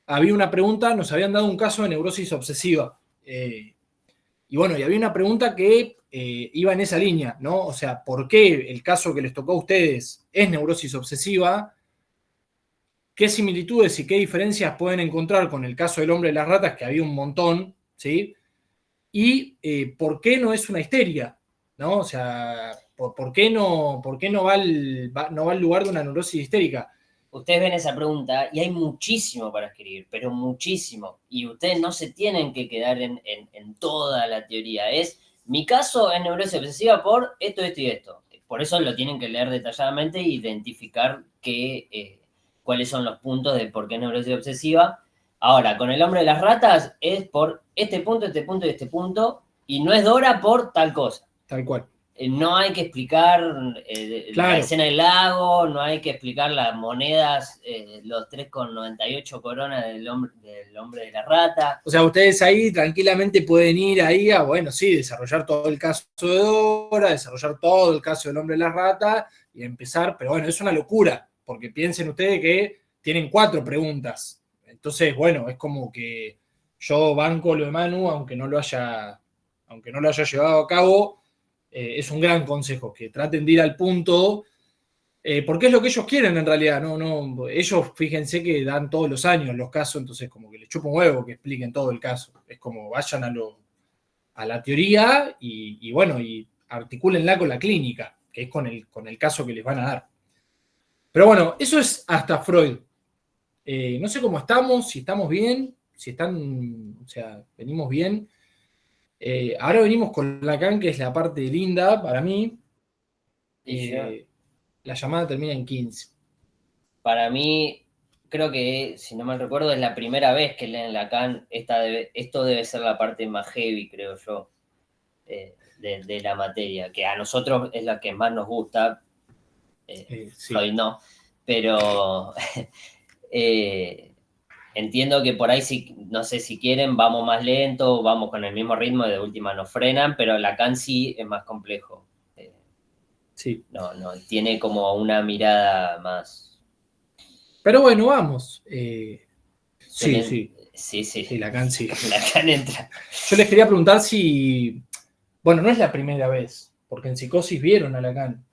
había una pregunta, nos habían dado un caso de neurosis obsesiva. Y bueno, y había una pregunta que iba en esa línea, ¿no? O sea, ¿por qué el caso que les tocó a ustedes es neurosis obsesiva? ¿Qué similitudes y qué diferencias pueden encontrar con el caso del hombre de las ratas, que había un montón, ¿sí? Y ¿por qué no es una histeria? ¿No? O sea, ¿por qué no va al lugar de una neurosis histérica? Ustedes ven esa pregunta y hay muchísimo para escribir, pero muchísimo. Y ustedes no se tienen que quedar en toda la teoría. Es, mi caso es neurosis obsesiva por esto, esto y esto. Por eso lo tienen que leer detalladamente e identificar cuáles son los puntos de por qué es neurosis obsesiva. Ahora, con el hombre de las ratas es por este punto y este punto, y no es Dora por tal cosa. Tal cual. No hay que explicar Claro. la escena del lago, no hay que explicar las monedas, los 3,98 coronas del hombre de la rata. O sea, ustedes ahí tranquilamente pueden ir ahí a, bueno, sí, desarrollar todo el caso de Dora, desarrollar todo el caso del hombre de la rata y empezar, pero bueno, es una locura, porque piensen ustedes que tienen 4 preguntas. Entonces, bueno, es como que yo banco lo de Manu, aunque no lo haya llevado a cabo. Es un gran consejo, que traten de ir al punto, porque es lo que ellos quieren en realidad. No, ellos, fíjense que dan todos los años los casos, entonces como que les chupa un huevo que expliquen todo el caso. Es como vayan a la teoría y bueno, y articúlenla con la clínica, que es con el caso que les van a dar. Pero bueno, eso es hasta Freud. No sé cómo estamos, si estamos bien, o sea, venimos bien. Ahora venimos con Lacan, que es la parte linda para mí. La llamada termina en 15. Para mí, creo que, si no mal recuerdo, es la primera vez que leen Lacan. Esto debe ser la parte más heavy, creo yo, de la materia, que a nosotros es la que más nos gusta. Sí. Freud no, pero entiendo que por ahí, no sé si quieren, vamos más lento, vamos con el mismo ritmo y de última nos frenan, pero Lacan sí es más complejo. Sí. No, tiene como una mirada más... Pero bueno, vamos. Sí. Sí, Lacan sí. Lacan entra. Yo les quería preguntar si... Bueno, no es la primera vez, porque en Psicosis vieron a Lacan.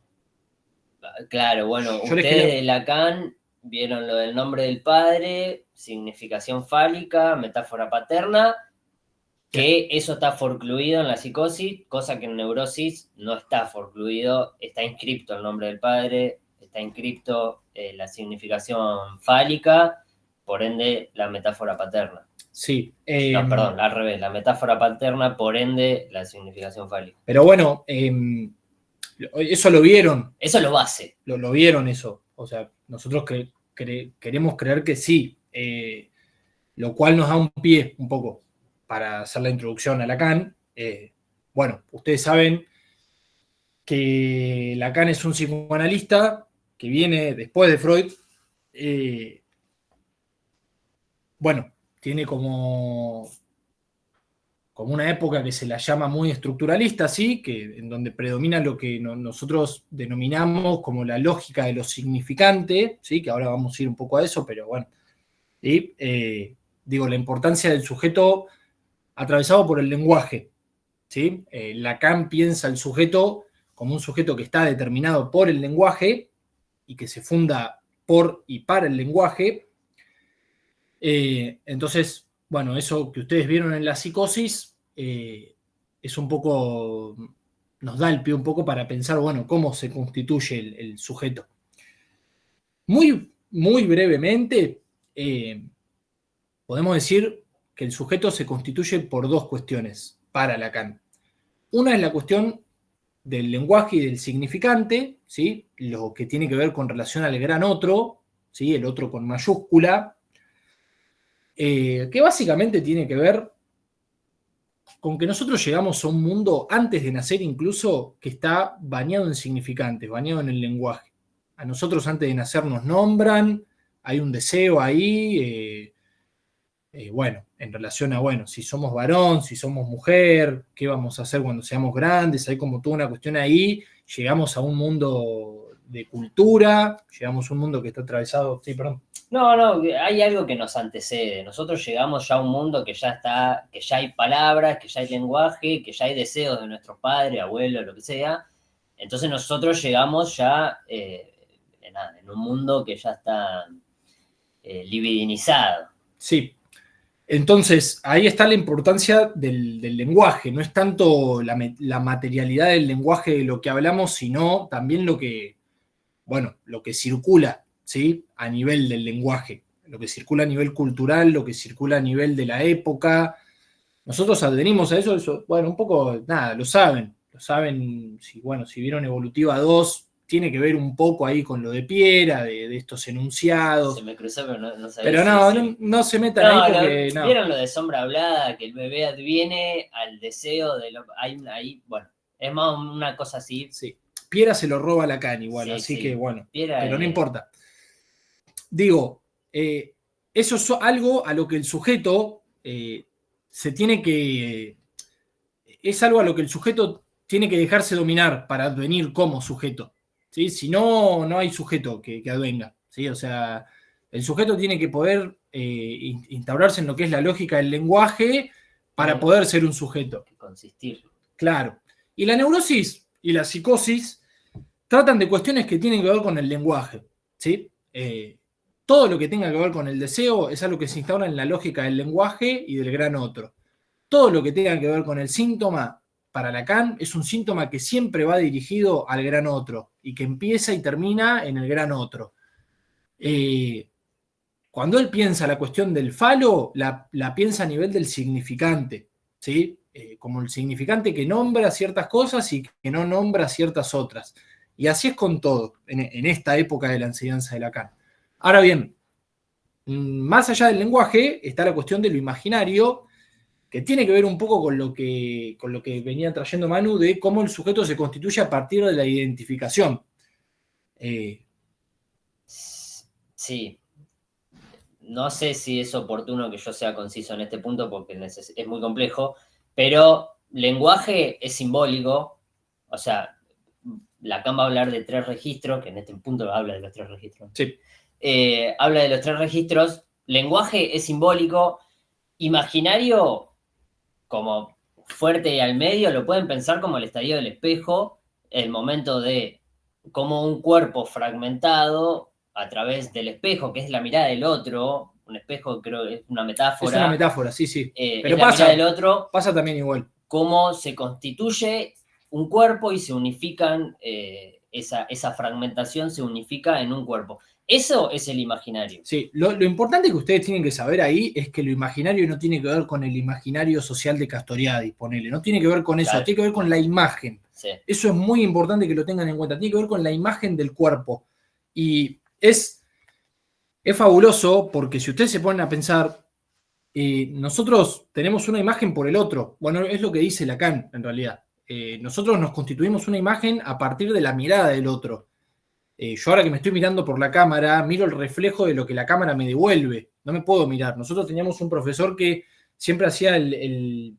Claro, bueno, Yo les ustedes de Lacan vieron lo del nombre del padre, significación fálica, metáfora paterna, que eso está forcluido en la psicosis, cosa que en neurosis no está forcluido, está inscripto el nombre del padre, está inscripto la significación fálica, por ende la metáfora paterna. Sí. No, perdón, al revés, la metáfora paterna, por ende la significación fálica. Pero bueno, eso lo vieron. Eso es lo base. Lo vieron eso. O sea, nosotros queremos creer que sí, lo cual nos da un pie un poco para hacer la introducción a Lacan. Bueno, ustedes saben que Lacan es un psicoanalista que viene después de Freud. Bueno, tiene como una época que se la llama muy estructuralista, ¿sí? En donde predomina lo que nosotros denominamos como la lógica de lo significante, ¿sí? Que ahora vamos a ir un poco a eso, pero bueno. Y digo, la importancia del sujeto atravesado por el lenguaje, ¿sí? Lacan piensa el sujeto como un sujeto que está determinado por el lenguaje y que se funda por y para el lenguaje. Entonces, bueno, eso que ustedes vieron en la psicosis es un poco, nos da el pie un poco para pensar, bueno, cómo se constituye el sujeto. Muy, muy brevemente, podemos decir que el sujeto se constituye por dos cuestiones para Lacan. Una es la cuestión del lenguaje y del significante, ¿sí? Lo que tiene que ver con relación al gran otro, ¿sí? El otro con mayúscula, que básicamente tiene que ver con que nosotros llegamos a un mundo antes de nacer incluso que está bañado en significantes, bañado en el lenguaje. A nosotros antes de nacer nos nombran, hay un deseo ahí, bueno, en relación a, bueno, si somos varón, si somos mujer, qué vamos a hacer cuando seamos grandes, hay como toda una cuestión ahí, llegamos a un mundo de cultura, llegamos a un mundo que está atravesado, sí, perdón. No, hay algo que nos antecede. Nosotros llegamos ya a un mundo que ya está, que ya hay palabras, que ya hay lenguaje, que ya hay deseos de nuestros padres, abuelos, lo que sea. Entonces nosotros llegamos ya en un mundo que ya está libidinizado. Sí. Entonces, ahí está la importancia del lenguaje. No es tanto la materialidad del lenguaje de lo que hablamos, sino también lo que circula, ¿sí? A nivel del lenguaje, lo que circula a nivel cultural, lo que circula a nivel de la época. Nosotros adherimos a eso, bueno, un poco, nada, lo saben, si vieron Evolutiva 2, tiene que ver un poco ahí con lo de Piera, de estos enunciados. Se me cruzó, pero no sabía. Pero no se metan ahí porque... No. ¿Vieron lo de sombra hablada? Que el bebé adviene al deseo de lo... Ahí, bueno, es más una cosa así. Sí. Piera se lo roba a Lacan igual, sí, así sí. Que bueno, Piera pero no importa. Digo, eso es algo a lo que el sujeto se tiene que... Es algo a lo que el sujeto tiene que dejarse dominar para advenir como sujeto, ¿sí? Si no, no hay sujeto que advenga, ¿sí? O sea, el sujeto tiene que poder instaurarse en lo que es la lógica del lenguaje para poder ser un sujeto. Consistir. Claro. Y la neurosis y la psicosis tratan de cuestiones que tienen que ver con el lenguaje, ¿sí? Todo lo que tenga que ver con el deseo es algo que se instaura en la lógica del lenguaje y del gran otro. Todo lo que tenga que ver con el síntoma, para Lacan, es un síntoma que siempre va dirigido al gran otro y que empieza y termina en el gran otro. Cuando él piensa la cuestión del falo, la piensa a nivel del significante, ¿sí? Como el significante que nombra ciertas cosas y que no nombra ciertas otras. Y así es con todo, en esta época de la enseñanza de Lacan. Ahora bien, más allá del lenguaje, está la cuestión de lo imaginario, que tiene que ver un poco con lo que venía trayendo Manu, de cómo el sujeto se constituye a partir de la identificación. Sí. No sé si es oportuno que yo sea conciso en este punto porque es muy complejo, pero lenguaje es simbólico, o sea, Lacan va a hablar de 3 registros, que en este punto habla de los 3 registros. Sí. Habla de los 3 registros, lenguaje es simbólico, imaginario como fuerte y al medio, lo pueden pensar como el estallido del espejo, el momento de cómo un cuerpo fragmentado a través del espejo, que es la mirada del otro, un espejo creo que es una metáfora. Es una metáfora, sí. Pero es la mirada del otro, pasa también igual. cómo se constituye un cuerpo y se unifican, esa fragmentación se unifica en un cuerpo. Eso es el imaginario. Sí, lo importante que ustedes tienen que saber ahí es que lo imaginario no tiene que ver con el imaginario social de Castoriadis, ponele, no tiene que ver con eso, Claro. tiene que ver con la imagen. Sí. Eso es muy importante que lo tengan en cuenta, tiene que ver con la imagen del cuerpo. Y es fabuloso porque si ustedes se ponen a pensar, nosotros tenemos una imagen por el otro. Bueno, es lo que dice Lacan en realidad. Nosotros nos constituimos una imagen a partir de la mirada del otro. Yo ahora que me estoy mirando por la cámara, miro el reflejo de lo que la cámara me devuelve. No me puedo mirar. Nosotros teníamos un profesor que siempre hacía el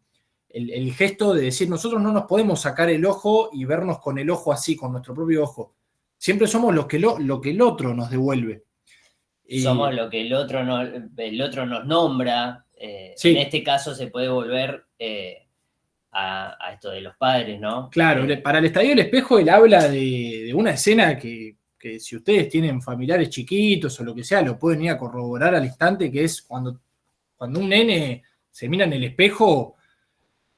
gesto de decir, nosotros no nos podemos sacar el ojo y vernos con el ojo así, con nuestro propio ojo. Siempre somos lo que el otro nos devuelve. Somos lo que el otro nos nombra. Sí. En este caso se puede volver a esto de los padres, ¿no? Claro, para el Estadio del Espejo él habla de una escena que si ustedes tienen familiares chiquitos o lo que sea, lo pueden ir a corroborar al instante, que es cuando un nene se mira en el espejo,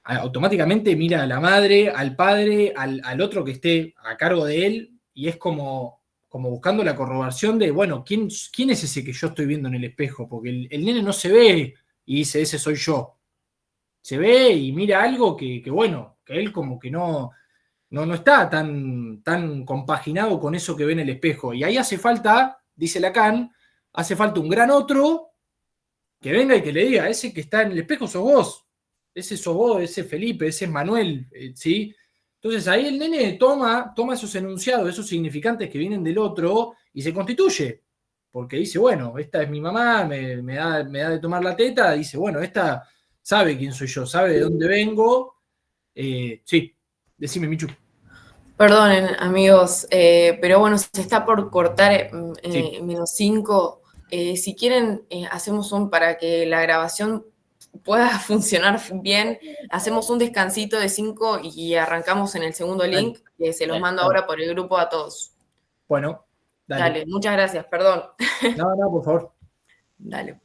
automáticamente mira a la madre, al padre, al otro que esté a cargo de él, y es como buscando la corroboración de, bueno, ¿quién es ese que yo estoy viendo en el espejo? Porque el nene no se ve y dice, ese soy yo. Se ve y mira algo que bueno, que él como que no está tan compaginado con eso que ve en el espejo. Y ahí hace falta, dice Lacan, hace falta un gran otro que venga y que le diga, ese que está en el espejo sos vos, ese sos vos, ese es Felipe, ese es Manuel, ¿sí? Entonces ahí el nene toma esos enunciados, esos significantes que vienen del otro y se constituye. Porque dice, bueno, esta es mi mamá, me da de tomar la teta, dice, bueno, esta sabe quién soy yo, sabe de dónde vengo. Sí, decime, Michu. Perdonen, amigos, pero bueno, se está por cortar Sí. -5. Si quieren, hacemos para que la grabación pueda funcionar bien, hacemos un descansito de 5 y arrancamos en el segundo link, que se los mando ahora por el grupo a todos. Bueno, dale. Dale, muchas gracias, perdón. No, por favor. Dale.